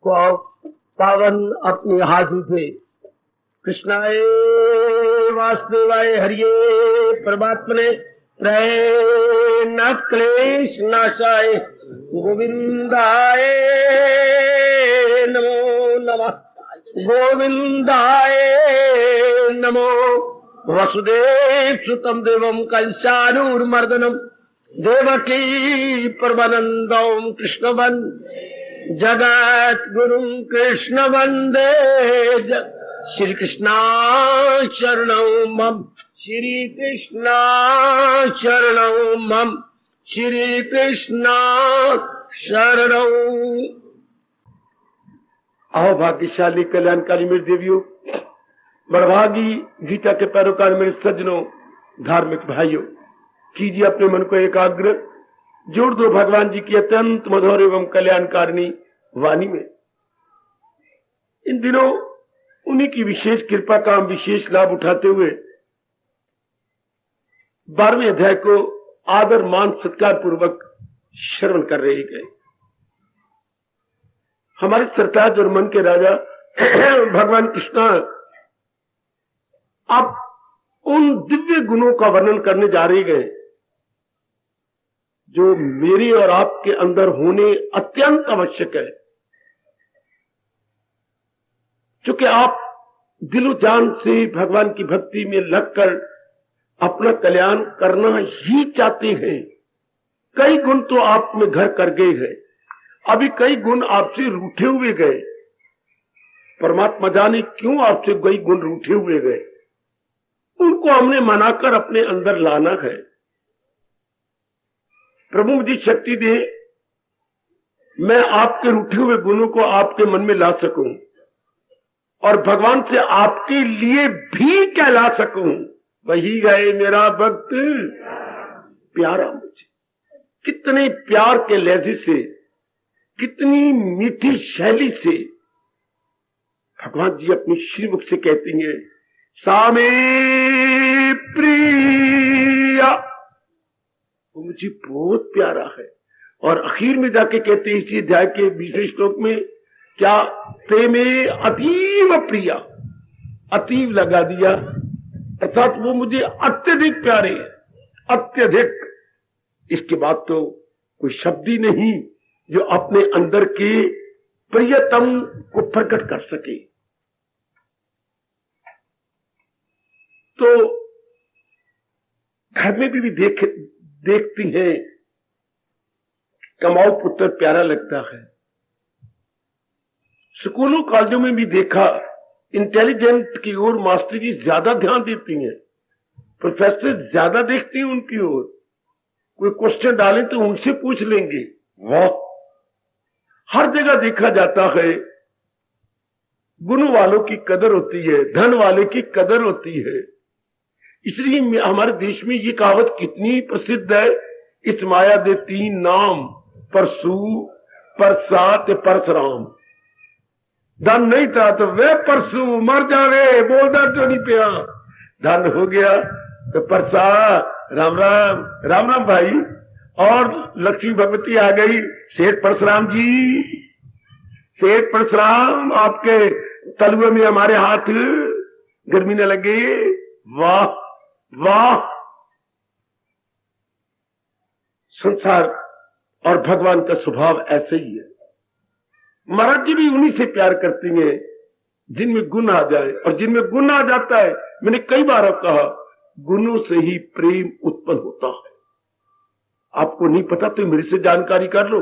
को पावन अपनी हाथ उठे। कृष्णाय वासुदेवाय हरिये परमात्मने प्रय न क्लेश नाशाय गोविंदाय नमो नमः। गोविंदाय नमो। वसुदेव सुतम देवम कंसानुर्मर्दनम देवकी परमानंदम कृष्ण जगत गुरु कृष्ण वंदे श्री कृष्णा शरणौ मम। श्री कृष्णा शरणौ मम। श्री कृष्णा शरणौ। आओ भाग्यशाली कल्याणकारी मेरे देवियों, बड़भागी गीता के पैरोकार मेरे सज्जनों, धार्मिक भाइयों, कीजिए अपने मन को एकाग्र, जोड़ दो भगवान जी की अत्यंत मधुर एवं कल्याणकारिणी वाणी में। इन दिनों उन्हीं की विशेष कृपा का हम विशेष लाभ उठाते हुए 12वें अध्याय को आदर मान सत्कार पूर्वक श्रवण कर रहे गए। हमारे सरताज और मन के राजा भगवान कृष्ण अब उन दिव्य गुणों का वर्णन करने जा रहे गए जो मेरे और आपके अंदर होने अत्यंत आवश्यक है। चूंकि आप दिलो जान से भगवान की भक्ति में लगकर अपना कल्याण करना ही चाहते हैं। कई गुण तो आप में घर कर गए हैं, अभी कई गुण आपसे रूठे हुए गए। परमात्मा जाने क्यों आपसे कई गुण रूठे हुए गए, उनको हमने मनाकर अपने अंदर लाना है। प्रभु मुझे शक्ति दे, मैं आपके रूठे हुए गुणों को आपके मन में ला सकूं और भगवान से आपके लिए भी कहला सकूं। वही है मेरा भक्त प्यारा। मुझे कितने प्यार के लहजे से, कितनी मीठी शैली से भगवान जी अपनी श्रीमुख से कहती हैं, सामे प्रिया। वो मुझे बहुत प्यारा है। और आखिर में जाके कहते हैं इसी अध्याय के 20वें श्लोक में, क्या प्रेमे अतीव प्रिया। अतीव लगा दिया, अर्थात वो मुझे अत्यधिक प्यारे हैं, अत्यधिक। इसके बाद तो कोई शब्द ही नहीं जो अपने अंदर के प्रियतम को प्रकट कर सके। तो घर में भी देखती हैं, कमाऊ पुत्र प्यारा लगता है। स्कूलों कॉलेजों में भी देखा, इंटेलिजेंट की ओर मास्टर जी ज्यादा ध्यान देती हैं, प्रोफेसर ज्यादा देखते हैं उनकी ओर। कोई क्वेश्चन डालें तो उनसे पूछ लेंगे। वाह, हर जगह देखा जाता है गुण वालों की कदर होती है, धन वाले की कदर होती है। इसलिए हमारे देश में ये कहावत कितनी प्रसिद्ध है, इस माया दे 3 नाम, परसू परसात परसराम। धन नहीं था तो वे परसू मर जावे, बोलता तो नहीं पिया। धन हो गया तो परसा राम राम राम राम भाई। और लक्ष्मी भगवती आ गई, सेठ परशुराम जी, सेठ परशुराम आपके तलुए में हमारे हाथ गर्मी न लगे। वाह वाह। संसार और भगवान का स्वभाव ऐसे ही है। महाराज जी भी उन्हीं से प्यार करती हैं जिनमें गुण आ जाए, और जिनमें गुण आ जाता है, मैंने कई बार कहा, गुणों से ही प्रेम उत्पन्न होता है। आपको नहीं पता तो मेरे से जानकारी कर लो।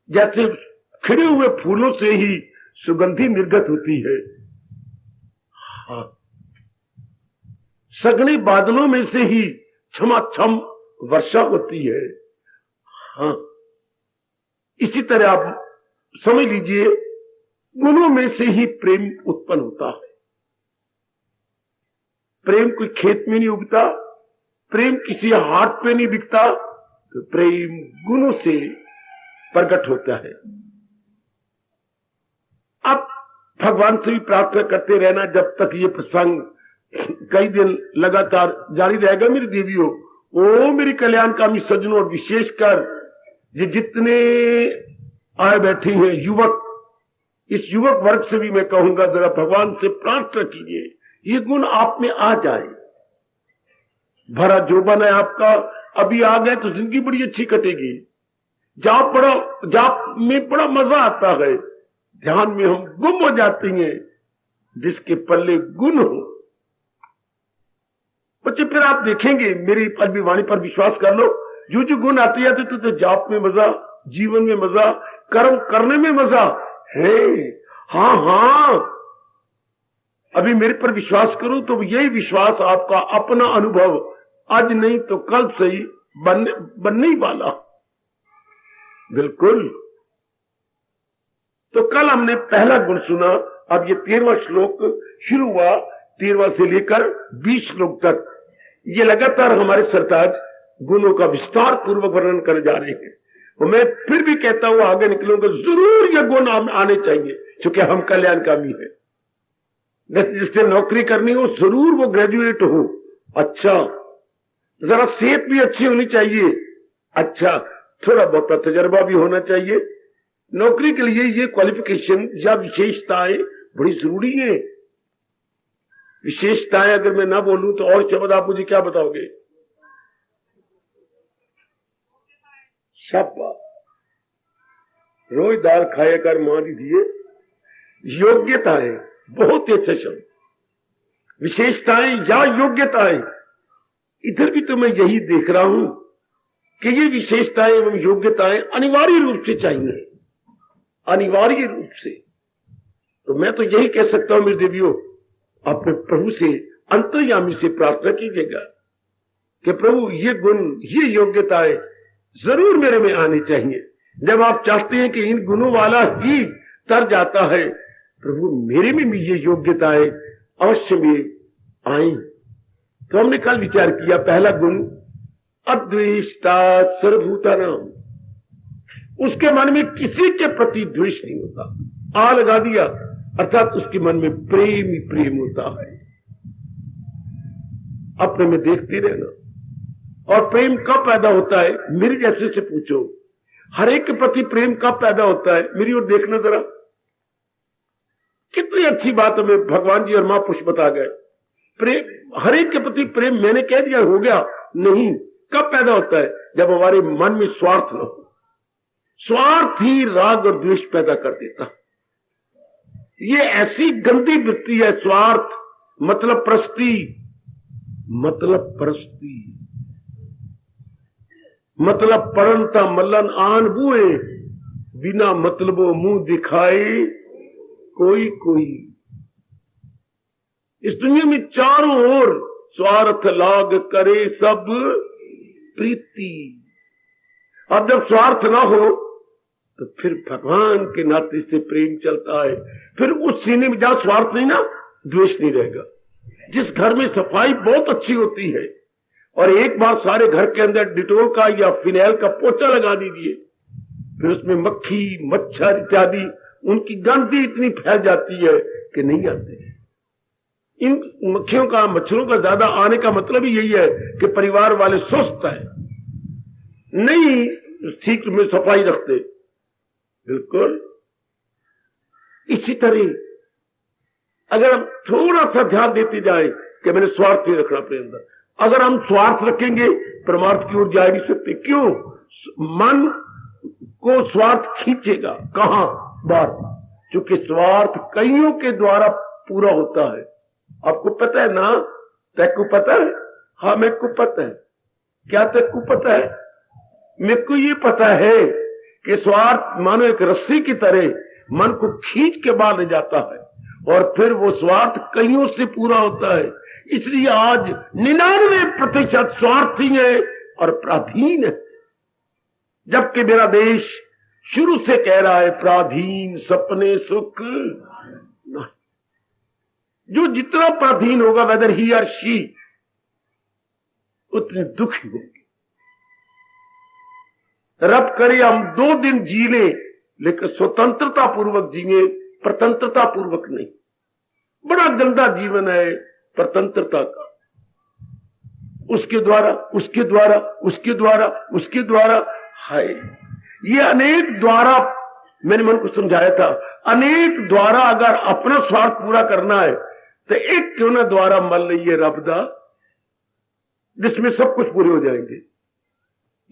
जैसे खिले हुए फूलों से ही सुगंधी निर्गत होती है, हाँ, सघने बादलों में से ही छमाछम वर्षा होती है, हाँ, इसी तरह आप समझ लीजिए गुणों में से ही प्रेम उत्पन्न होता है। प्रेम कोई खेत में नहीं उगता, प्रेम किसी हाट पे नहीं बिकता, तो प्रेम गुणों से प्रकट होता है। अब भगवान से भी प्रार्थना करते रहना जब तक ये प्रसंग कई दिन लगातार जारी रहेगा। मेरी देवियों, ओ मेरी कल्याणकामी सज्जनों, और विशेषकर ये जितने आए बैठे हैं युवक, इस युवक वर्ग से भी मैं कहूंगा, जरा भगवान से प्रार्थना कीजिए ये गुण आप में आ जाए। भरा जोबन है आपका, अभी आ गए तो जिंदगी बड़ी अच्छी कटेगी। जाप में बड़ा मजा आता है, ध्यान में हम गुम हो जाते हैं। जिसके पल्ले गुण हो बच्चे, फिर आप देखेंगे, मेरी अभी वाणी पर विश्वास कर लो, जो गुण आते जाते तो जाप में मजा, जीवन में मजा, कर्म करने में मजा है। हाँ, अभी मेरे पर विश्वास करो तो यही विश्वास आपका अपना अनुभव आज नहीं तो कल से ही बनने ही वाला। बिल्कुल। तो कल हमने पहला गुण सुना, अब ये 13वां श्लोक शुरू हुआ, 13वां से लेकर 20 श्लोक तक ये लगातार हमारे सरताज गुणों का विस्तार पूर्वक वर्णन करने जा रहे हैं। और मैं फिर भी कहता हूं आगे निकलूंगा, जरूर ये गुण आने चाहिए, क्योंकि हम कल्याणकामी है। जिससे नौकरी करनी हो जरूर वो ग्रेजुएट हो, अच्छा, जरा सेहत भी अच्छी होनी चाहिए, अच्छा, थोड़ा बहुत तजर्बा भी होना चाहिए। नौकरी के लिए ये क्वालिफिकेशन या विशेषताएं बड़ी जरूरी है। विशेषताएं अगर मैं ना बोलूं तो और शब्द आप मुझे क्या बताओगे? शाबाश, रोज दाल खाया कर मां दीजिए। योग्यताएं, बहुत ही अच्छा शब्द। विशेषताएं या योग्यताएं, इधर भी तो मैं यही देख रहा हूं कि ये विशेषताएं एवं योग्यताएं अनिवार्य रूप से चाहिए, अनिवार्य रूप से। तो मैं तो यही कह सकता हूं मेरे देवियों, अपने प्रभु से, अंतर्यामी से प्रार्थना कीजिएगा कि प्रभु ये गुण, ये योग्यताएं जरूर मेरे में आनी चाहिए। जब आप चाहते हैं कि इन गुणों वाला ही तर जाता है, प्रभु मेरे में भी ये योग्यताएं अवश्य में आए। तो हमने कल विचार किया, पहला गुण अद्वेष्टा सर्वभूतानाम, उसके मन में किसी के प्रति द्वेष नहीं होता। आ लगा दिया, अर्थात उसके मन में प्रेम ही प्रेम होता है। अपने में देखते रहना। और प्रेम कब पैदा होता है? मेरे जैसे से पूछो, हर एक के प्रति प्रेम कब पैदा होता है? मेरी ओर देखना जरा, कितनी अच्छी बात हमें भगवान जी और मां पुष्प बता गए। प्रेम, हर एक के प्रति प्रेम मैंने कह दिया हो गया, नहीं। कब पैदा होता है? जब हमारे मन में स्वार्थ न हो। स्वार्थ ही राग और द्वेष पैदा कर देता। ये ऐसी गंदी वृत्ति है, स्वार्थ, मतलब परस्ती, मतलब परंता मल्लन आन बुए, बिना मतलबो मुंह दिखाए कोई। इस दुनिया में चारों ओर स्वार्थ लाग करे सब प्रीति। अब जब स्वार्थ ना हो तो फिर भगवान के नाते से प्रेम चलता है। फिर उस सीने में जहां स्वार्थ नहीं ना, द्वेष नहीं रहेगा। जिस घर में सफाई बहुत अच्छी होती है और एक बार सारे घर के अंदर डिटोल का या फिनाइल का पोछा लगा दीजिए, फिर उसमें मक्खी, मच्छर इत्यादि, उनकी गंदगी इतनी फैल जाती है कि नहीं आते। इन मक्खियों का, मच्छरों का ज्यादा आने का मतलब ही यही है कि परिवार वाले सुस्त हैं, नहीं ठीक में सफाई रखते। बिल्कुल इसी तरह अगर हम थोड़ा सा ध्यान देते जाए कि मैंने स्वार्थ नहीं रखना अपने अंदर, अगर हम स्वार्थ रखेंगे परमार्थ की ओर जा नहीं सकते। क्यों? मन को स्वार्थ खींचेगा, कहां? बात, क्योंकि स्वार्थ कईयों के द्वारा पूरा होता है। आपको पता है ना? तेको पता है? हाँ, मेरे को पता है। क्या तेको पता है? मेरे को ये पता है कि स्वार्थ मानो एक रस्सी की तरह मन को खींच के बाहर ले जाता है और फिर वो स्वार्थ कईयों से पूरा होता है। इसलिए आज 99% स्वार्थी है और पराधीन है, जबकि मेरा देश शुरू से कह रहा है पराधीन सपने सुख नहीं। जो जितना पराधीन होगा, वेदर ही और शी, उतने दुखी होंगे। रब करे हम 2 दिन जी ले, लेकिन स्वतंत्रता पूर्वक जिए, प्रतंत्रता पूर्वक नहीं। बड़ा गंदा जीवन है प्रतंत्रता का। उसके द्वारा है। ये अनेक द्वारा मैंने मन को समझाया था। अनेक द्वारा अगर अपना स्वार्थ पूरा करना है तो एक क्यों ना द्वारा मान लीजिए रब दा, जिसमें सब कुछ पूरे हो जाएंगे।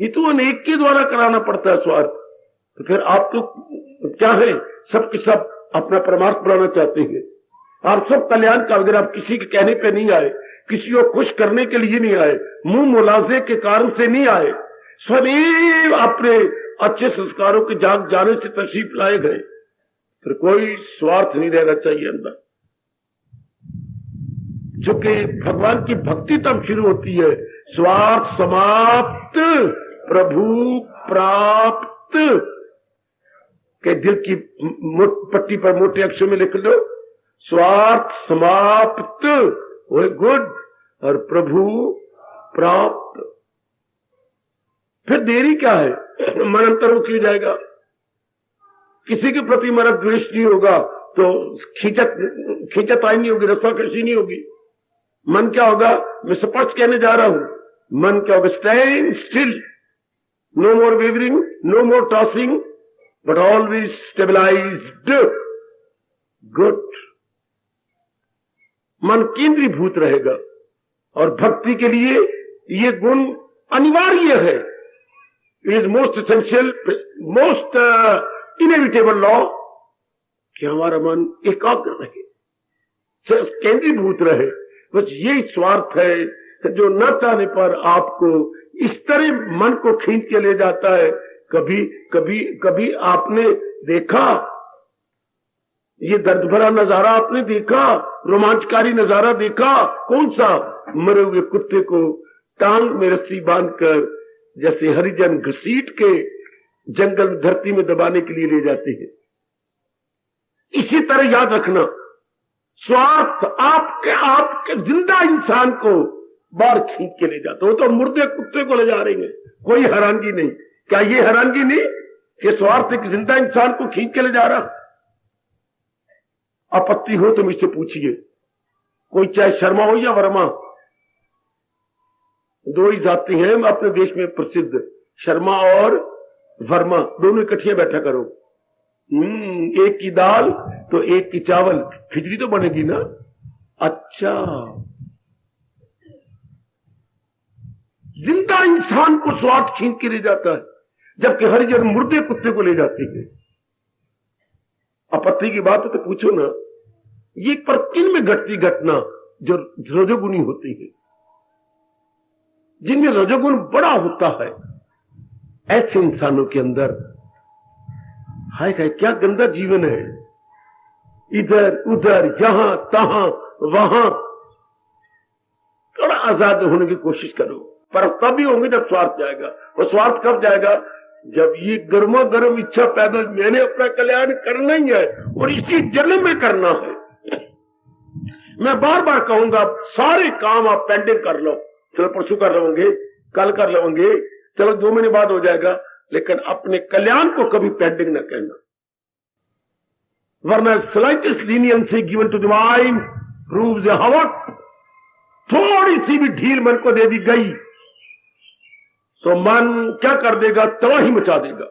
ये तो अनेक के द्वारा कराना पड़ता है स्वार्थ। तो फिर आप तो क्या है, सबके सब अपना परमार्थ बनाना चाहते हैं। आप सब कल्याण का, अगर आप किसी के कहने पे नहीं आए, किसी को खुश करने के लिए नहीं आए, मुंह मुलाजे के कारण से नहीं आए, स्वयं अपने अच्छे संस्कारों के जाग जाने से तशरीफ लाए गए, फिर कोई स्वार्थ नहीं रहना चाहिए अंदर। चूंकि भगवान की भक्ति तब शुरू होती है स्वार्थ समाप्त प्रभु प्राप्त के दिल की पट्टी पर मोटे अक्षर में लिख लो, स्वार्थ समाप्त वो गुड और प्रभु प्राप्त। फिर देरी क्या है, मन अंतर हो क्यों जाएगा। किसी के प्रति मेरा द्वेष नहीं होगा तो खींचताई नहीं होगी, रस्साकशी नहीं होगी। मन क्या होगा, मैं स्पष्ट कहने जा रहा हूं, मन क्या होगा, stand still, no more wavering, no more tossing, but always stabilised good. मन केंद्रीभूत रहेगा और भक्ति के लिए ये गुण अनिवार्य है। It is most essential, most inevitable law कि हमारा मन एकाग्र रहे, केंद्रीभूत रहे। बस यही स्वार्थ है जो न चाहने पर आपको इस तरह मन को खींच के ले जाता है। कभी कभी कभी आपने देखा, ये दर्द भरा नजारा आपने देखा, रोमांचकारी नजारा देखा, कौन सा, मरे हुए कुत्ते को टांग में रस्सी बांधकर जैसे हरिजन घसीट के जंगल में धरती में दबाने के लिए ले जाते हैं। इसी तरह याद रखना, स्वार्थ आपके जिंदा इंसान को बाहर खींच के ले जाता। वो तो मुर्दे कुत्ते को ले जा रहे हैं, कोई हैरानगी नहीं। क्या ये हैरानगी नहीं कि स्वार्थ एक जिंदा इंसान को खींच के ले जा रहा। आपत्ति हो तो मुझसे पूछिए, कोई चाहे शर्मा हो या वर्मा, दो ही जाति हैं अपने देश में प्रसिद्ध, शर्मा और वर्मा, दोनों इकट्ठे बैठा करो। एक की दाल तो एक की चावल, खिचड़ी तो बनेगी ना। अच्छा, जिंदा इंसान को स्वार्थ खींच के ले जाता है, जबकि हरिजन मुर्दे कुत्ते को ले जाते हैं। आपत्ति की बात है तो पूछो ना, ये पर किन में घटती घटना जो रजोगुणी होती है, जिनमें रजोगुण बड़ा होता है, ऐसे इंसानों के अंदर हाय हाय क्या गंदा जीवन है। इधर उधर यहां तहां वहां, थोड़ा आजाद होने की कोशिश करो, पर तभी होंगे जब स्वार्थ जाएगा। और स्वार्थ कब जाएगा, जब ये गर्मा गर्म इच्छा पैदा, मैंने अपना कल्याण करना ही है और इसी जन्म में करना है। मैं बार बार कहूंगा, सारे काम आप पेंडिंग कर लो, चलो परसों कर लवेंगे, कल कर लवेंगे, चलो 2 महीने बाद हो जाएगा, लेकिन अपने कल्याण को कभी पेंडिंग न कहना, वरना slightest leniency given to the mind proves a havoc. थोड़ी सी भी ढील मन को दे दी गई तो मन क्या कर देगा, तबाही मचा देगा।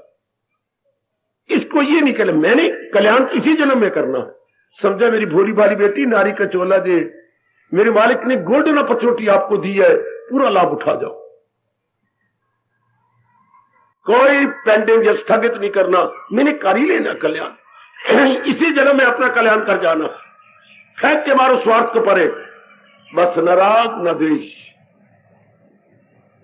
इसको ये नहीं कहना मैंने कल्याण इसी जन्म में करना है। समझा मेरी भोली भाली बेटी, नारी का चोला जे, मेरे मालिक ने गोल्डन अपॉर्चुनिटी आपको दी है, पूरा लाभ उठा जाओ। कोई पेंडिंग या स्थगित नहीं करना, मैंने कर ही लेना कल्याण, इसी जन्म में अपना कल्याण कर जाना। फेंक के मारो स्वार्थ को परे, बस न राग न द्वेष।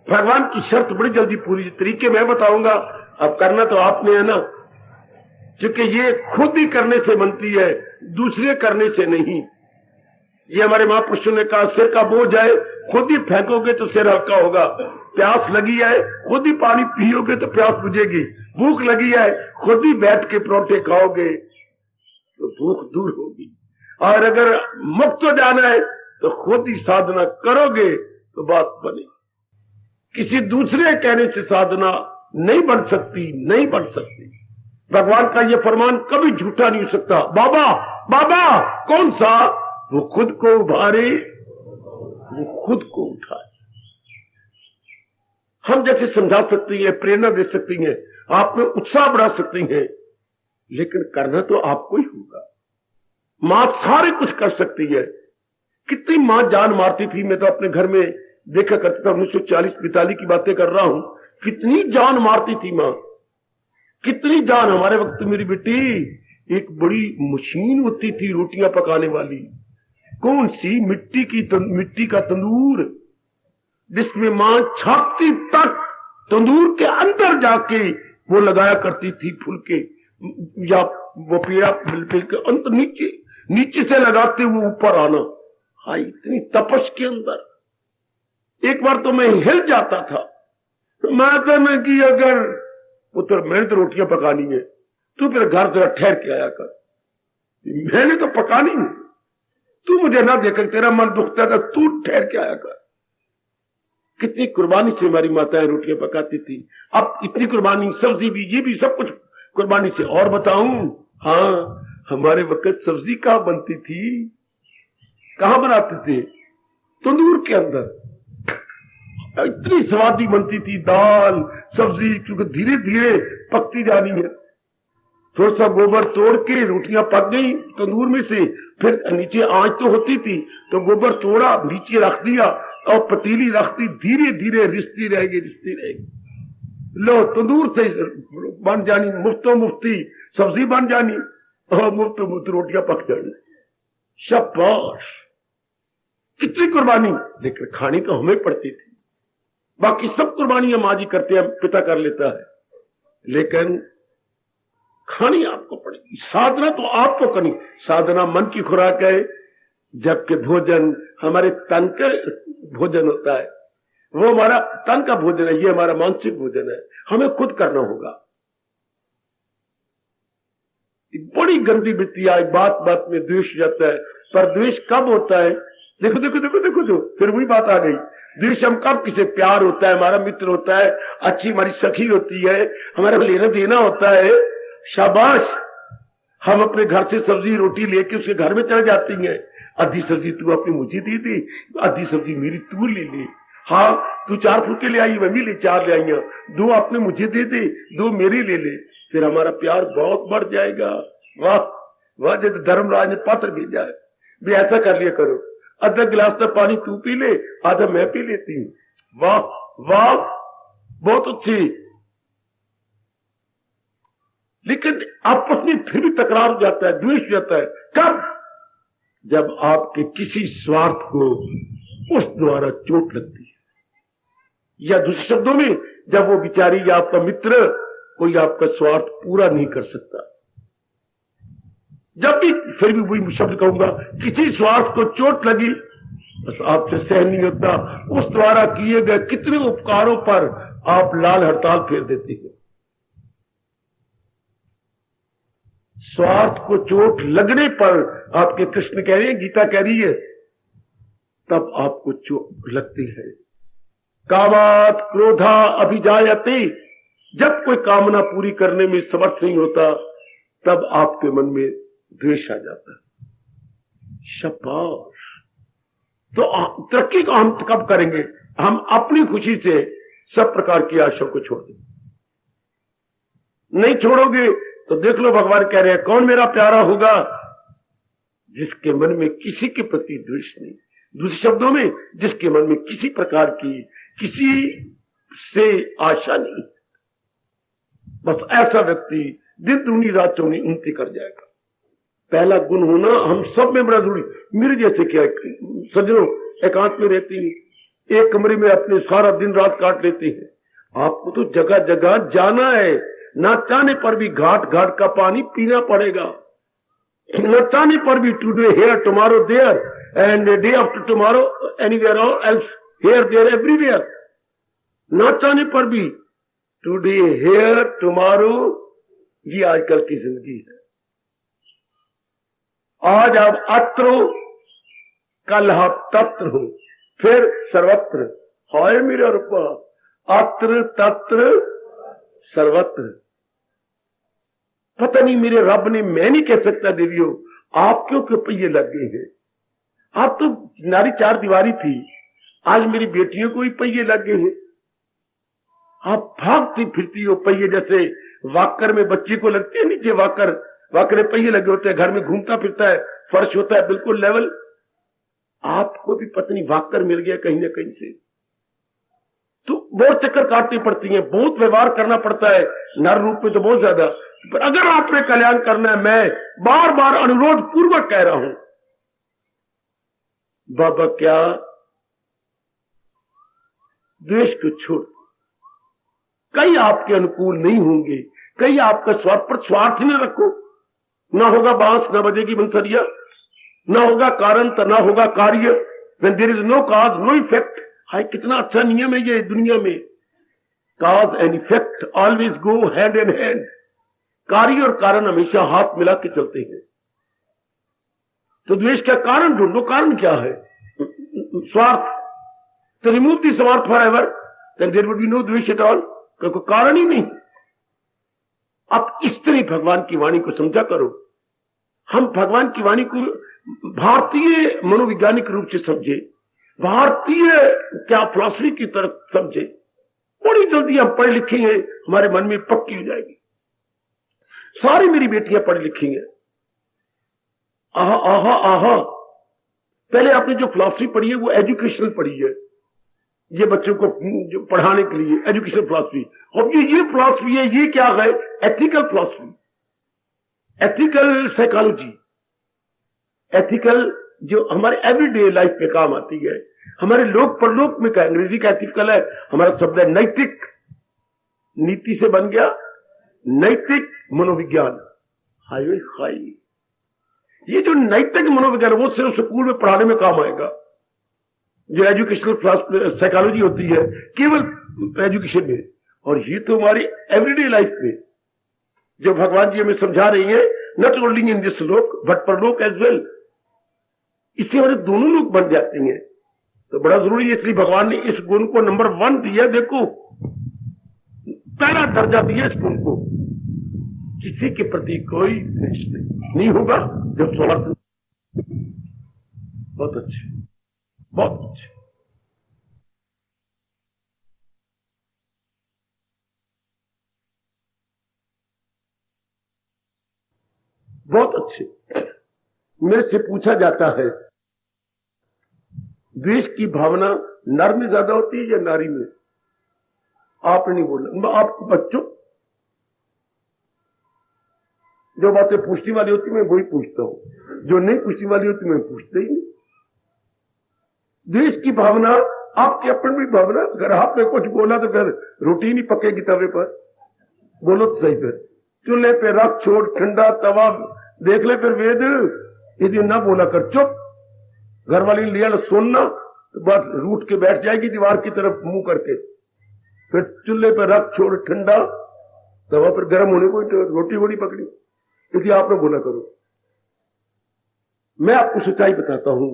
भगवान की शर्त बड़ी जल्दी पूरी, तरीके मैं बताऊंगा, अब करना तो आपने है ना, क्योंकि ये खुद ही करने से बनती है, दूसरे करने से नहीं। ये हमारे महापुरुषों ने कहा, सिर का बोझ है खुद ही फेंकोगे तो सिर हल्का होगा, प्यास लगी है खुद ही पानी पियोगे तो प्यास बुझेगी, भूख लगी है खुद ही बैठ के परोठे खाओगे तो भूख दूर होगी, और अगर मुक्त हो जाना है तो खुद ही साधना करोगे तो बात बनेगी। किसी दूसरे कहने से साधना नहीं बन सकती, नहीं बन सकती। भगवान का ये फरमान कभी झूठा नहीं हो सकता। बाबा बाबा कौन सा, वो खुद को उभारे, वो खुद को उठाए। हम जैसे समझा सकती हैं, प्रेरणा दे सकती हैं, आप में उत्साह बढ़ा सकती हैं, लेकिन करना तो आपको ही होगा। मां सारे कुछ कर सकती है। कितनी मां जान मारती थी, मैं तो अपने घर में देखा करता था, 1940-45 की बातें कर रहा हूं। कितनी जान मारती थी मां, कितनी जान। हमारे वक्त मेरी बेटी एक बड़ी मशीन होती थी रोटियां पकाने वाली, कौन सी, मिट्टी का तंदूर, जिसमें मां छाती तक तंदूर के अंदर जाके वो लगाया करती थी फुलके, या वो पीड़ा के अंत नीचे से लगाते हुए ऊपर आना। हाँ, इतनी तपश के अंदर। एक बार तो मैं हिल जाता था। मैं कहना कि अगर पुत्र मैंने तो रोटियां पकानी है, तू फिर घर जरा ठहर के आया कर, मैंने तो पकानी नहीं, तू मुझे ना देखकर तेरा मन दुखता था, तू ठहर के आया कर। कितनी कुर्बानी से हमारी माताएं रोटियां पकाती थी। अब इतनी कुर्बानी, सब्जी भी, ये भी सब कुछ कुर्बानी से। और बताऊं, हाँ, हमारे वक्त सब्जी कहां बनती थी, कहां बनाते थे, तंदूर के अंदर। इतनी स्वादी बनती थी दाल सब्जी, क्योंकि धीरे धीरे पकती जानी है। थोड़ा सा गोबर तोड़ के रोटियां पक गई तंदूर में से, फिर नीचे आंच तो होती थी, तो गोबर तोड़ा नीचे रख दिया और पतीली रख दी, धीरे धीरे रिश्ती रहेगी। लो, तंदूर से बन जानी, मुफ्तो मुफ्ती सब्जी बन जानी और मुफ्तो मुफ्त रोटियां पक जानी। शाबाश, कितनी कुर्बानी। लेकिन खानी तो हमें पड़ती थी। बाकी सब कुर्बानियां माँ जी करते हैं, पिता कर लेता है, लेकिन खानी आपको पड़ेगी। साधना तो आपको करनी। साधना मन की खुराक है, जबकि भोजन हमारे तन का भोजन होता है। वो हमारा तन का भोजन है, ये हमारा मानसिक भोजन है, हमें खुद करना होगा। बड़ी गंदी वृत्ति आई, बात बात में द्वेष जाता है। पर द्वेष कब होता है? देखो देखो देखो देखो, जो फिर वही बात आ गई। द्वेष हम कब, किसे प्यार होता है, हमारा मित्र होता है, अच्छी हमारी सखी होती है, हमारा लेना देना होता है, शाबाश, हम अपने घर से सब्जी रोटी लेके उसके घर में चले जाती हैं। आधी सब्जी तू अपनी मुझे दे दे, आधी सब्जी मेरी तू ले ले। हाँ, तू 4 फुलके ले आई, मैं भी ले 4 ले आई, 2 आपने मुझे दे दे, 2 मेरे ले ले। फिर हमारा प्यार बहुत बढ़ जाएगा। वाह वाह, जब धर्मराज ने पत्र भेजा है भी ऐसा कर लिया करो, आधा गिलास तो पानी तू पी ले, आधा मैं पी लेती हूं। वाह वाह, बहुत अच्छी। लेकिन आपस में फिर भी तकरार हो जाता है, द्वेष हो जाता है। कब? जब आपके किसी स्वार्थ को उस द्वारा चोट लगती है, या दूसरे शब्दों में, जब वो बिचारी या आपका मित्र कोई आपका स्वार्थ पूरा नहीं कर सकता। जब भी, फिर भी वही शब्द कहूंगा, किसी स्वार्थ को चोट लगी, बस आपसे सहन नहीं होता। उस द्वारा किए गए कितने उपकारों पर आप लाल हड़ताल फेर देते हैं। स्वार्थ को चोट लगने पर, आपके कृष्ण कह रहे हैं, गीता कह रही है, तब आपको चोट लगती है। कामात् क्रोधा अभिजायते, जब कोई कामना पूरी करने में समर्थ नहीं होता, तब आपके मन में द्वेष आ जाता है। शाबाश। तो तरक्की को हम कब करेंगे? हम अपनी खुशी से सब प्रकार की आशा को छोड़ दें। नहीं छोड़ोगे तो देख लो, भगवान कह रहे हैं, कौन मेरा प्यारा होगा? जिसके मन में किसी के प्रति द्वेष नहीं। दूसरे शब्दों में, जिसके मन में किसी प्रकार की किसी से आशा नहीं। बस ऐसा व्यक्ति दिन दूनी रात चौनी उन्नति कर जाएगा। पहला गुण होना हम सब में बड़ा जरूरी। मेरे जैसे क्या सज्जनों एकांत में रहती हैं, एक कमरे में अपने सारा दिन रात काट लेते हैं। आपको तो जगह जगह जाना है, ना चाहने पर भी घाट घाट का पानी पीना पड़ेगा। न चाहने पर भी today here tomorrow there and day after tomorrow anywhere else, here there everywhere. न चाहने पर भी टुडे हेयर टुमारो, ये आजकल की जिंदगी है। आज आप अत्र हो, कल आप तत्र हो, फिर सर्वत्र। हाय मेरा रूपा, अत्र तत्र सर्वत्र। पता नहीं मेरे रब ने, मैं नहीं कह सकता देवियों, आप क्यों के पहिए लग गए हैं? आप तो नारी 4 दीवारी थी, आज मेरी बेटियों को ही पहिए लग गए हैं। आप भागती फिरती हो पहिए जैसे वाकर में बच्चे को लगती है नीचे वाकर पहिए लगे होते हैं, घर में घूमता फिरता है, फर्श होता है बिल्कुल लेवल। आपको भी पत्नी वाकर मिल गया कहीं ना कहीं से, तो बहुत चक्कर काटनी पड़ती है, बहुत व्यवहार करना पड़ता है, नर रूप में तो बहुत ज्यादा। पर अगर आपने कल्याण करना है, मैं बार बार अनुरोध पूर्वक कह रहा हूं, बाबा क्या द्वेष को छोड़, कई आपके अनुकूल नहीं होंगे, कई आपका स्वार्थ पर स्वार्थ ही न रखो। ना होगा बांस न बजेगी बंसरिया, ना होगा कारण तो ना होगा कार्य। When there is no cause, no effect। हाय कितना अच्छा नियम है ये दुनिया में, cause and effect always go hand in hand। कार्य और कारण हमेशा हाथ मिला के चलते हैं। तो द्वेष का कारण ढूंढो, कारण क्या है? स्वार्थ। तो रिमूव दी स्वार्थ for ever, then there would be no द्वेष एट ऑल। कोई कारण ही नहीं। अब इस तरह भगवान की वाणी को समझा करो। हम भगवान की वाणी को भारतीय मनोवैज्ञानिक रूप से समझे, भारतीय क्या फिलॉसफी की तरफ समझे, बड़ी जल्दी हम पढ़े लिखे हैं, हमारे मन में पक्की हो जाएगी। सारी मेरी बेटियां पढ़ी लिखी हैं। आहा आहा आहा, पहले आपने जो फिलॉसफी पढ़ी है वो एजुकेशनल पढ़ी है, ये बच्चों को जो पढ़ाने के लिए एजुकेशन फिलॉसफी। अब ये फिलॉसफी है, ये क्या है? Ethical philosophy, ethical psychology, ethical जो हमारे एवरीडे लाइफ में काम आती है, हमारे लोक परलोक में का अंग्रेजी का एथिकल है, हमारा शब्द है नैतिक। नीति से बन गया नैतिक मनोविज्ञान। हाय हाय, ये जो नैतिक मनोविज्ञान वो सिर्फ स्कूल में पढ़ाने में काम आएगा। जो एजुकेशनल साइकोलॉजी होती है केवल एजुकेशन में, और ये तो हमारी एवरीडे लाइफ में जो भगवान जी हमें समझा रही है, नॉट ओनली इन दिस लोक बट परलोक एज वेल। इससे हमारे दोनों लोग बन जाते हैं, तो बड़ा जरूरी है। इसलिए भगवान ने इस गुण को नंबर 1 दिया। देखो, पहला दर्जा दिया इस गुण को। किसी के प्रति कोई द्वेष नहीं होगा जब स्वार्थ। बहुत अच्छे, बहुत अच्छे। बहुत अच्छे। मेरे से पूछा जाता है, द्वेष की भावना नर में ज्यादा होती है या नारी में? आपने नहीं बोला। आप बच्चों जो बातें पूछने वाली होती मैं वही पूछता हूं, जो नहीं पूछने वाली होती मैं पूछता ही नहीं। द्वेष की भावना आपकी अपनी भी भावना। अगर आपने कुछ बोला तो फिर रोटी नहीं पकेगी तवे पर। बोलो तो सही, फिर चूल्हे पे रख छोड़ ठंडा तवा देख ले, फिर वेद यदि ना बोला कर चुप। घर वाली लिया सुनना तो बस रूठ के बैठ जाएगी दीवार की तरफ मुंह करके। फिर चूल्हे पे रख छोड़ ठंडा तवा पर गर्म होने को तो रोटी वोटी पकड़ी, यदि आपने बोला करो। मैं आपको सच्चाई बताता हूं,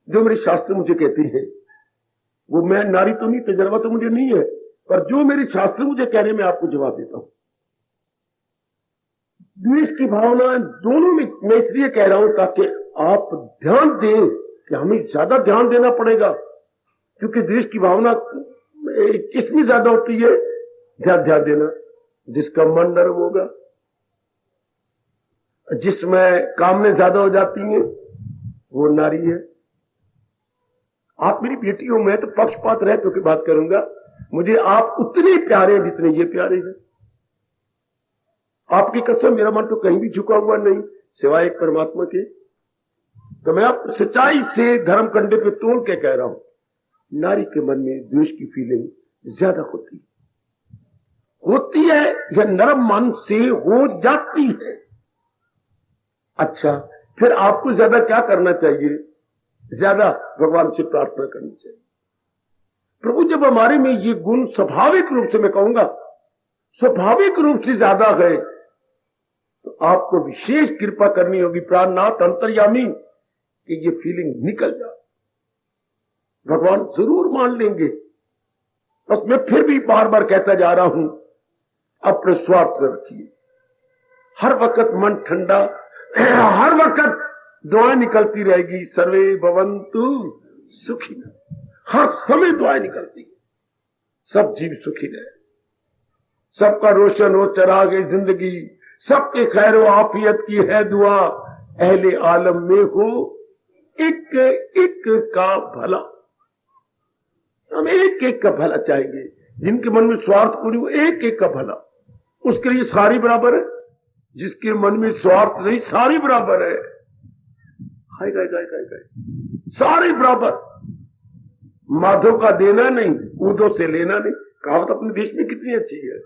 जो मेरे शास्त्र मुझे कहते हैं वो, मैं नारी तो नहीं, तजर्बा तो मुझे नहीं है, पर जो मेरे शास्त्र मुझे कह रहे मैं आपको जवाब देता हूं। द्वेष की भावना दोनों में मैं इसलिए कह रहा हूं ताकि आप ध्यान दें कि हमें ज्यादा ध्यान देना पड़ेगा, क्योंकि द्वेष की भावना किसमें ज्यादा होती है? ध्यान देना, जिसका मन नरम होगा, जिसमें कामने ज्यादा हो जाती हैं, वो नारी है। आप मेरी बेटी हो, मैं तो पक्षपात रह क्योंकि बात करूंगा। मुझे आप उतने प्यारे हैं जितने ये प्यारे हैं। आपकी कसम, मेरा मन तो कहीं भी झुका हुआ नहीं सिवाय एक परमात्मा के। तो मैं आप सच्चाई से धर्म कंडे पे तोल के कह रहा हूं, नारी के मन में द्वेष की फीलिंग ज्यादा होती है या नरम मन से हो जाती है। अच्छा, फिर आपको ज्यादा क्या करना चाहिए? ज्यादा भगवान से प्रार्थना करनी चाहिए। प्रभु, जब हमारे में ये गुण स्वाभाविक रूप से, मैं कहूंगा स्वाभाविक रूप से ज्यादा है, तो आपको विशेष कृपा करनी होगी प्राणनाथ अंतर्यामी कि ये फीलिंग निकल जाए। भगवान जरूर मान लेंगे। बस मैं फिर भी बार बार कहता जा रहा हूं, अपने स्वार्थ से रखिए। हर वक्त मन ठंडा, हर वक्त दुआएं निकलती रहेगी, सर्वे भवन्तु सुखी। हर समय दुआएं निकलती, सब जीव सुखी रहे, सबका रोशन हो चरागे जिंदगी, सबके खैर व आफियत की है दुआ, अहले आलम में हो एक एक का भला। हम एक एक का भला चाहेंगे, जिनके मन में स्वार्थ को नहीं वो एक एक का भला, उसके लिए सारी बराबर है। जिसके मन में स्वार्थ नहीं सारी बराबर है, हाय गाय गाय गाय गाय, सारी बराबर। माधो का देना नहीं, ऊदो से लेना नहीं, कहावत अपने देश में कितनी अच्छी है।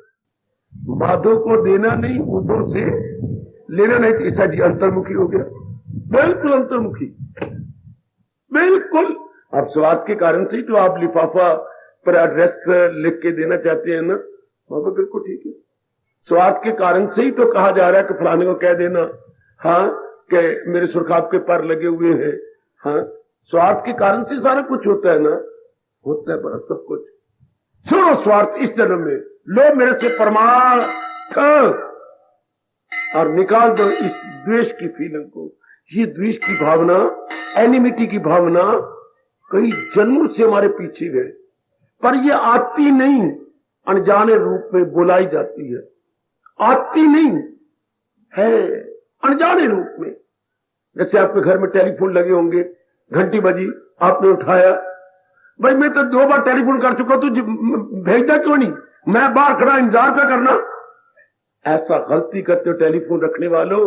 माधो को देना नहीं, ऊदो से लेना नहीं, तो ईसा जी अंतर्मुखी हो गया, बिल्कुल अंतर्मुखी, बिल्कुल। अब स्वार्थ के कारण से ही तो आप लिफाफा पर एड्रेस लिख के देना चाहते हैं ना, वहां बिल्कुल ठीक है। स्वार्थ के कारण से ही तो कहा जा रहा है कि फलाने को कह देना हाँ कि मेरे सुरखाब के पर लगे हुए हैं। हाँ, स्वार्थ के कारण से सारा कुछ होता है ना, होता है बड़ा सब कुछ। छोड़ो स्वार्थ इस जन्म में, लो मेरे से परमार्थ और निकाल दो इस द्वेष की फीलिंग को। ये द्वेष की भावना, एनिमिटी की भावना कई जन्मों से हमारे पीछे गए, पर ये आती नहीं, अनजाने रूप में बुलाई जाती है, आती नहीं है अनजाने रूप में। जैसे आपके घर में टेलीफोन लगे होंगे, घंटी बजी, आपने उठाया, भाई मैं तो 2 बार टेलीफोन कर चुका, तू भेजता क्यों नहीं, मैं बाहर खड़ा इंतजार क्या करना। ऐसा गलती करते हो टेलीफोन रखने वालों।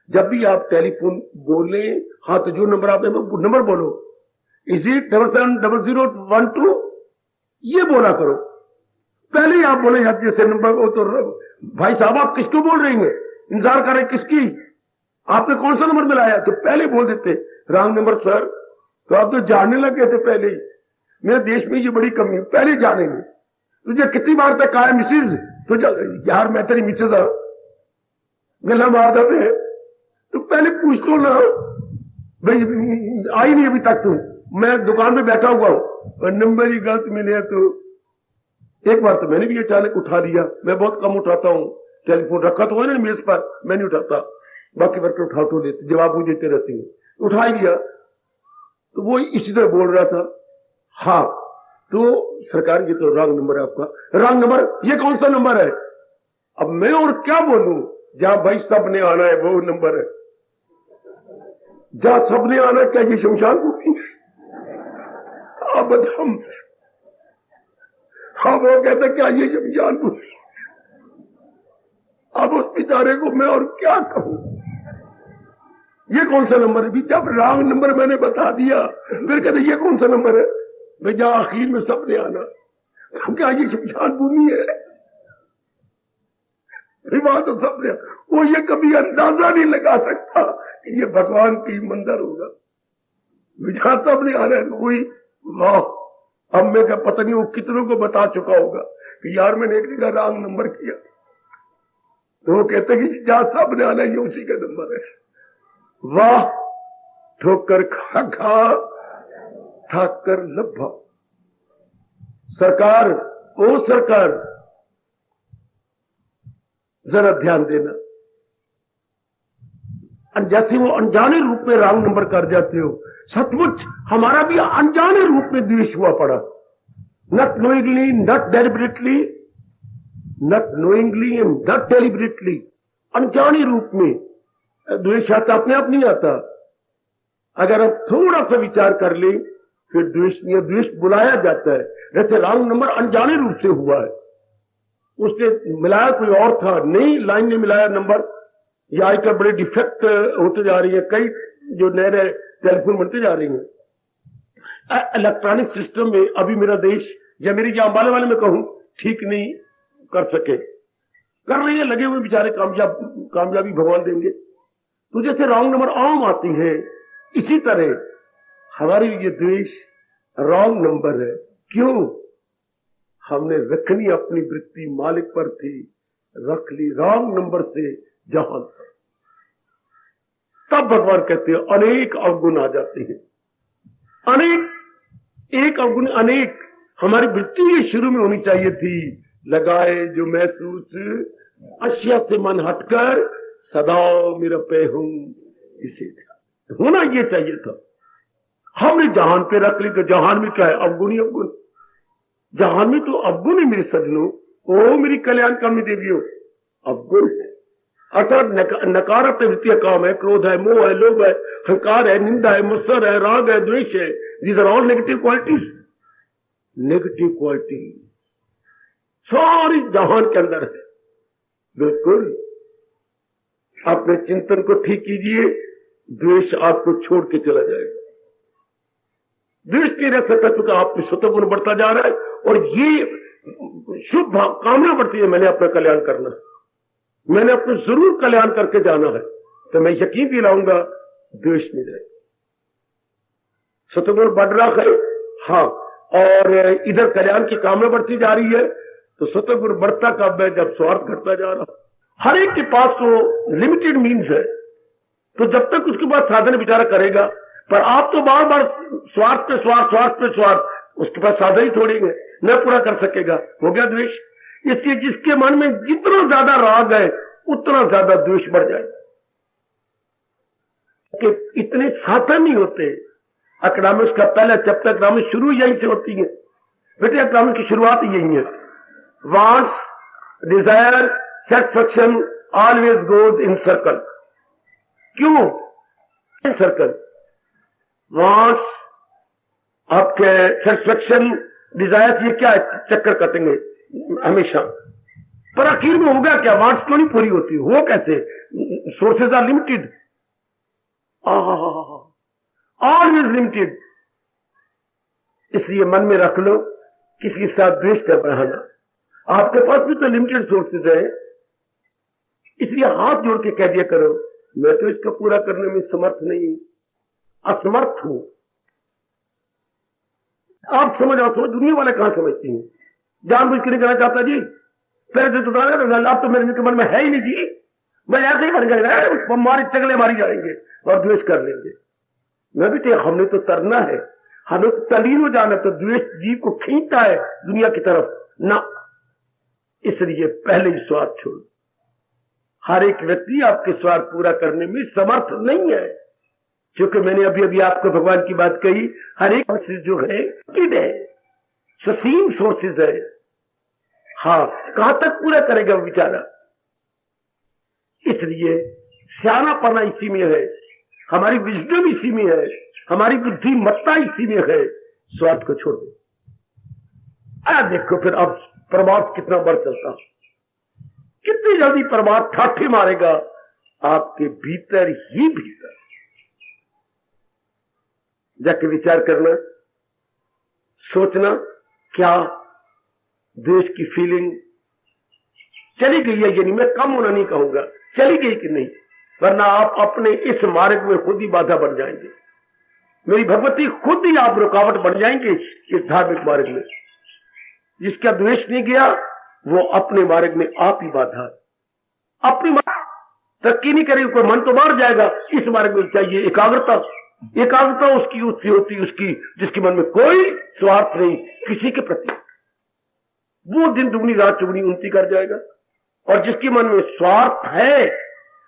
जब भी आप टेलीफोन बोले, हाँ तो जो नंबर आपने नंबर बोलो, इज इट 770012, ये बोला करो। पहले ही आप बोले जैसे नंबर वो तो भाई साहब आप किसको बोल रही हैं, इंतजार कर रहे किसकी, आपने कौन सा नंबर मिलाया, तो पहले बोल देते रॉन्ग नंबर सर। तो आप तो जानने लगे थे पहले ही, मेरे देश में ये बड़ी कमी है, पहले जानेंगे। तुझे कितनी बार तक कहा है मिसिज, तो यार मैं तेरी मिसेज गला मार देते हैं, तो पहले पूछ लो ना, भाई आई नहीं अभी तक, तू मैं दुकान में बैठा हुआ हूं और नंबर ही गलत मिले तो। एक बार तो मैंने भी अचानक उठा लिया, मैं बहुत कम उठाता हूं टेलीफोन, रखा तो है ना मेज पर, मैं नहीं उठाता, बाकी वर्कर उठा तो लेते, जवाब मुझे देते रहते हैं, उठा ही लिया। तो वो इसी तरह बोल रहा था, हाँ तो सरकार ये तो रॉन्ग नंबर है आपका, रॉन्ग नंबर, ये कौन सा नंबर है। अब मैं और क्या बोलूं, जहां भाई सबने आना है वो नंबर है, जहां सबने आना है, क्या ये शमशान भूमि। अब हम हाँ वो कहते क्या ये शमशान भूमि। अब उस बेचारे को मैं और क्या कहूं, ये कौन सा नंबर है। जब रॉन्ग नंबर मैंने बता दिया, फिर कहते ये कौन सा नंबर है, भाई जहां आखिर में सबने आना, तो क्या ये शमशान भूमि है। वहां तो सबने, वो ये कभी अंदाजा नहीं लगा सकता कि ये भगवान की मंदिर होगा, जहां सबने आना है। कोई वाह, अब मैं क्या पता नहीं वो कितनों को बता चुका होगा कि यार मैंने एक जगह रॉन्ग नंबर किया, तो वो कहते कि जहां सबने आना ये उसी का नंबर है। वाह, ठोकर खा खा ठाकर लब्भा। सरकार, ओ सरकार जरा ध्यान देना, जैसे वो अनजाने रूप में रॉन्ग नंबर कर जाते हो, सचमुच हमारा भी अनजाने रूप में द्वेष हुआ पड़ा, not knowingly, not deliberately, not knowingly and not deliberately, अनजाने रूप में द्वेष आता, अपने आप नहीं आता। अगर आप थोड़ा सा विचार कर ले, फिर द्वेष नहीं, द्वेष बुलाया जाता है। जैसे रॉन्ग नंबर अनजाने रूप से हुआ है, उसने मिलाया कोई और था, नहीं लाइन ने मिलाया नंबर, या आजकल बड़े डिफेक्ट होते जा रही है, कई जो नए नए टेलीफोन बनते जा रही हैं इलेक्ट्रॉनिक सिस्टम में। अभी मेरा देश या मेरी जो अंबाला वाले में कहूं ठीक नहीं कर सके, कर रही है, लगे हुए बेचारे, कामयाबी भगवान देंगे। तो जैसे रॉन्ग नंबर आम आती है, इसी तरह हमारे लिए द्वेष रॉन्ग नंबर है। क्यों, हमने रखनी अपनी वृत्ति मालिक पर थी, रख ली रॉन्ग नंबर से जहां पर। तब भगवान कहते हैं अनेक अवगुण आ जाते हैं, अनेक, एक अवगुण अनेक। हमारी वृत्ति ये शुरू में होनी चाहिए थी, लगाए जो महसूस अशिया से मन हटकर सदा मेरा पे हूं, इसे होना ये चाहिए था। हमने जहान पे रख ली, तो जहान में क्या है, अवगुण ही अवगुण। जहान में तो अवगुण है मेरे सजनों, ओ मेरी कल्याणकामी देवियों, अब गुण अर्थात नकारात्मक वृत्तियां काम है, क्रोध है, मोह है, लोभ है, अहंकार है, निंदा है, मत्सर है, राग है, द्वेष है। These are all negative qualities. Negative quality सारी जहान के अंदर है। बिल्कुल अपने चिंतन को ठीक कीजिए, द्वेष आपको छोड़ के चला जाएगा। द्वेष नहीं रह सकता क्योंकि आप में स्वतः गुण बढ़ता जा रहा है और ये शुभ कामना बढ़ती है, मैंने अपना कल्याण करना, मैंने अपना जरूर कल्याण करके जाना है, तो मैं यकीन दिलाऊंगा द्वेष नहीं रहेगा। सतगुण बढ़ रहा है, हाँ, और इधर कल्याण की कामना बढ़ती जा रही है, तो सतगुण बढ़ता कब है? जब स्वार्थ घटता जा रहा। हर एक के पास तो लिमिटेड मीन्स है, तो जब तक उसके पास साधन बेचारा करेगा, पर आप तो बार बार स्वार्थ पे स्वार्थ, स्वार्थ पे स्वार्थ, उसके पास साधन ही छोड़ेंगे, न पूरा कर सकेगा, हो गया द्वेष। इसलिए जिसके मन में जितना ज्यादा राग है उतना ज्यादा द्वेष बढ़ जाएगा, कि इतने साधन नहीं होते। इकोनॉमिक्स का पहला चैप्टर, इकोनॉमिक्स शुरू यहीं से होती है बेटे, इकोनॉमिक्स की शुरुआत यही है। Wants, desire, satisfaction always goes in circle. क्यों इन सर्कल? वांट्स, आपके सेटिस्फैक्शन, डिजायर, ये क्या चक्कर कटेंगे हमेशा, पर आखिर में होगा क्या? वांट्स क्यों नहीं पूरी होती? हो कैसे? Sources are limited, always limited. इसलिए मन में रख लो, किसी के साथ द्वेष न बढ़ाना। आपके पास भी तो लिमिटेड सोर्सेज है, इसलिए हाथ जोड़ के कह दिया करो, मैं तो इसका पूरा करने में समर्थ नहीं हूं, असमर्थ हूं। आप समझ आओ, समझ, दुनिया वाले कहां समझते हैं? जानबूझ के नहीं कहना चाहता जी, फिर तो आप तो मेरे मन में है ही नहीं जी, मैं ऐसे ही बन गए, मारी चगले मारी जाएंगे और द्वेष कर लेंगे। मैं भी तो, हमने तो तरना है, हमें तो तलीन हो जाना, तो द्वेष जीव को खींचता है दुनिया की तरफ ना। इसलिए पहले ही स्वार्थ छोड़ो। हर एक व्यक्ति आपके स्वार्थ पूरा करने में समर्थ नहीं है, क्योंकि मैंने अभी अभी आपको भगवान की बात कही, हर एक जो है ससीम सोर्सेज है। हाँ, कहां तक पूरा करेगा वो बेचारा? इसलिए सियानापना इसी में है, हमारी विजडम इसी में है, हमारी बुद्धिमत्ता इसी में है। स्वार्थ को छोड़ दो। देखो फिर अब परमार्थ कितना बढ़ चलता, कितनी जल्दी परमार्थ ठाठे मारेगा आपके भीतर ही भीतर। जाके विचार करना, सोचना, क्या द्वेष की फीलिंग चली गई है? यानी मैं कम होना नहीं कहूंगा, चली गई कि नहीं, वरना आप अपने इस मार्ग में खुद ही बाधा बन जाएंगे। मेरी भगवती, खुद ही आप रुकावट बन जाएंगे इस धार्मिक मार्ग में। जिसका द्वेष नहीं गया वो अपने मार्ग में आप ही बाधा, अपनी तरक्की नहीं करेगी, कोई मन तो मार जाएगा। इस मार्ग में चाहिए एकाग्रता। एकाग्रता उसकी उससे होती, उसकी जिसके मन में कोई स्वार्थ नहीं किसी के प्रति, वो दिन दुगनी रात चुगनी उन्नति कर जाएगा। और जिसके मन में स्वार्थ है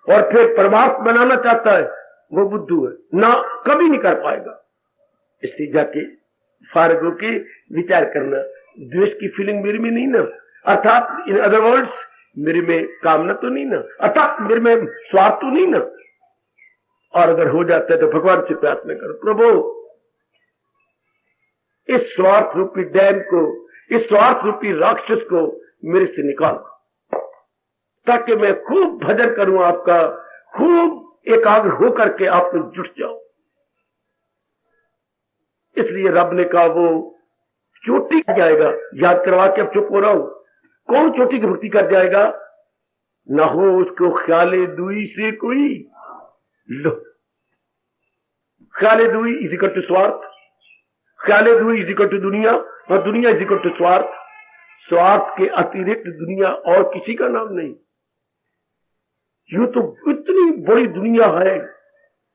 और फिर परमार्थ बनाना चाहता है, वो बुद्धू है, ना कभी नहीं कर पाएगा। इसलिए जाके फारग होके विचार करना, द्वेष की फीलिंग मेरे में नहीं ना, अर्थात इन अदर वर्ड्स मेरे में कामना तो नहीं ना, अर्थात मेरे में स्वार्थ तो नहीं ना। और अगर हो जाता है तो भगवान से प्रार्थना करो, प्रभु इस स्वार्थ रूपी डैम को, इस स्वार्थ रूपी राक्षस को मेरे से निकाल, ताकि मैं खूब भजन करूं आपका, खूब एकाग्र होकर के आप में जुट जाओ। इसलिए रब ने कहा वो चोटी कर जाएगा, याद करवा के अब चुप हो रहा हूं, कौन चोटी की भक्ति कर जाएगा? ना हो उसको ख्याले दुई से कोई लो। ख्याले दुई इज इक्वल टू स्वार्थ, ख्याले दुई इज इक्वल टू दुनिया, और दुनिया इज इक्वल टू स्वार्थ। स्वार्थ के अतिरिक्त दुनिया और किसी का नाम नहीं। यूं तो इतनी बड़ी दुनिया है,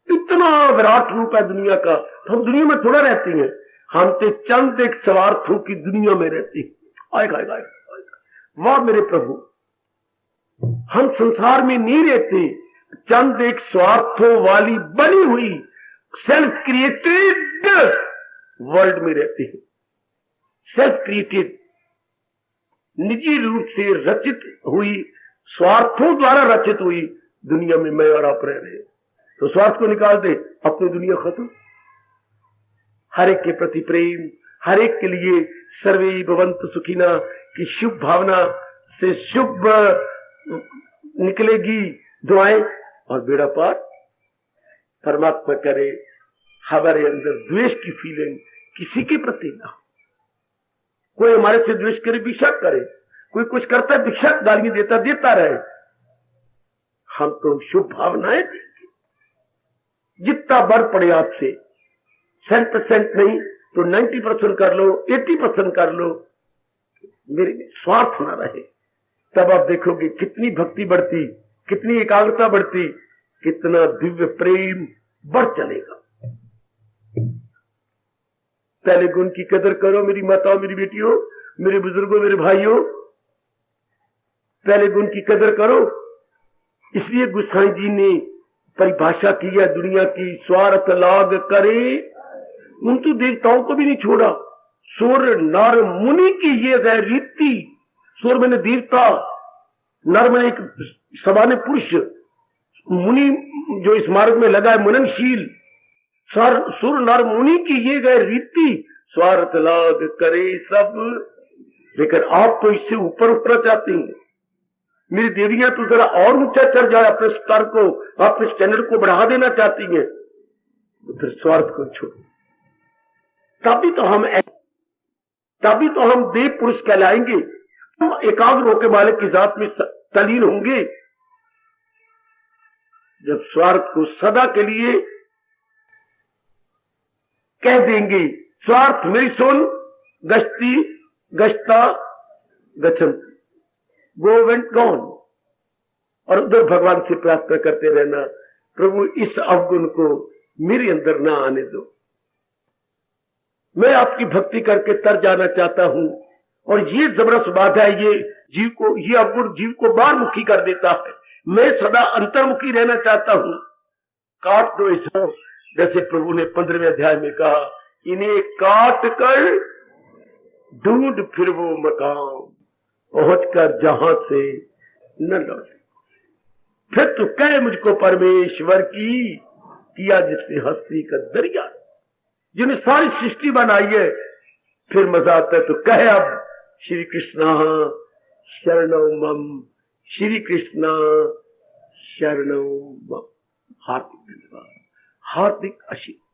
इतना विराट रूप है दुनिया का, तो हम दुनिया में थोड़ा रहते हैं, हम तो चंद एक स्वार्थों की दुनिया में रहते हैं। आएगा वाह मेरे प्रभु, हम संसार में नहीं रहते, चंद एक स्वार्थों वाली बनी हुई सेल्फ क्रिएटेड वर्ल्ड में रहते हैं। सेल्फ क्रिएटेड निजी रूप से रचित हुई, स्वार्थों द्वारा रचित हुई दुनिया में मैं और आप रह रहे हैं। तो स्वार्थ को निकाल दे, अपनी दुनिया खत्म। हर एक के प्रति प्रेम, हर एक के लिए सर्वे भवन्तु सुखिना की शुभ भावना से शुभ निकलेगी दुआएं और बेड़ा पार। परमात्मा करे हमारे अंदर द्वेष की फीलिंग किसी के प्रति ना हो। कोई हमारे से द्वेष करे, बेशक करे, कोई कुछ करता है बेशक गाली देता रहे, हम तो शुभ भावनाएं देंगे। जितना बढ़ पड़े आपसे, 100% नहीं तो 90% कर लो, 80% कर लो, मेरे में स्वार्थ ना रहे। तब आप देखोगे कितनी भक्ति बढ़ती, कितनी एकाग्रता बढ़ती, कितना दिव्य प्रेम बढ़ चलेगा। पहले गुण की कदर करो मेरी माताओं, मेरी बेटियों, मेरे बुजुर्गों, मेरे भाइयों, पहले गुण की कदर करो। इसलिए गोसाई जी ने परिभाषा की है दुनिया की, स्वार्थ लाग करे। उन तो देवताओं को भी नहीं छोड़ा। सुर नर मुनि की ये गए रीति। सुर मैंने देवता, नर मैंने एक सवाने पुरुष, मुनि जो इस मार्ग में लगा है मननशील। सुर नर मुनि की ये गए रीति, स्वार्थ लाग करे सब। लेकिन आप तो इससे ऊपर उठना चाहती हैं। मेरी देवियां तो जरा और ऊंचा चढ़ जाए, अपने स्तर को, अपने स्टैंडर्ड को बढ़ा देना चाहती हैं, तो फिर स्वार्थ को छोड़ो। तभी तो हम देव पुरुष कहलाएंगे। हम एकाग्र होकर मालिक की जात में तलीन होंगे। जब स्वार्थ को सदा के लिए कह देंगे, स्वार्थ मेरी सुन, गश्ती गश्ता गच्छन्ति, गो वेंट गॉन, और उधर भगवान से प्रार्थना करते रहना, प्रभु इस अवगुण को मेरे अंदर ना आने दो। मैं आपकी भक्ति करके तर जाना चाहता हूं, और ये जबरदस्त बात है, ये अवगुण जीव को बाहरमुखी कर देता है। मैं सदा अंतर्मुखी रहना चाहता हूं। काट दो इसे, जैसे प्रभु ने 15वें अध्याय में कहा, इन्हें काट कर ढूंढ फिर वो मकाम, पहुंच कर जहां से न लौटे। फिर तो कहे मुझको परमेश्वर की, किया जिसने हस्ती का दरिया, जिन्हें सारी सृष्टि बनाई है। फिर मजा आता है तो कहे अब श्री कृष्णा शरणौ मम, श्री कृष्णा शरणौ मम। हार्दिक धन्यवाद, हार्दिक आशीर्वाद।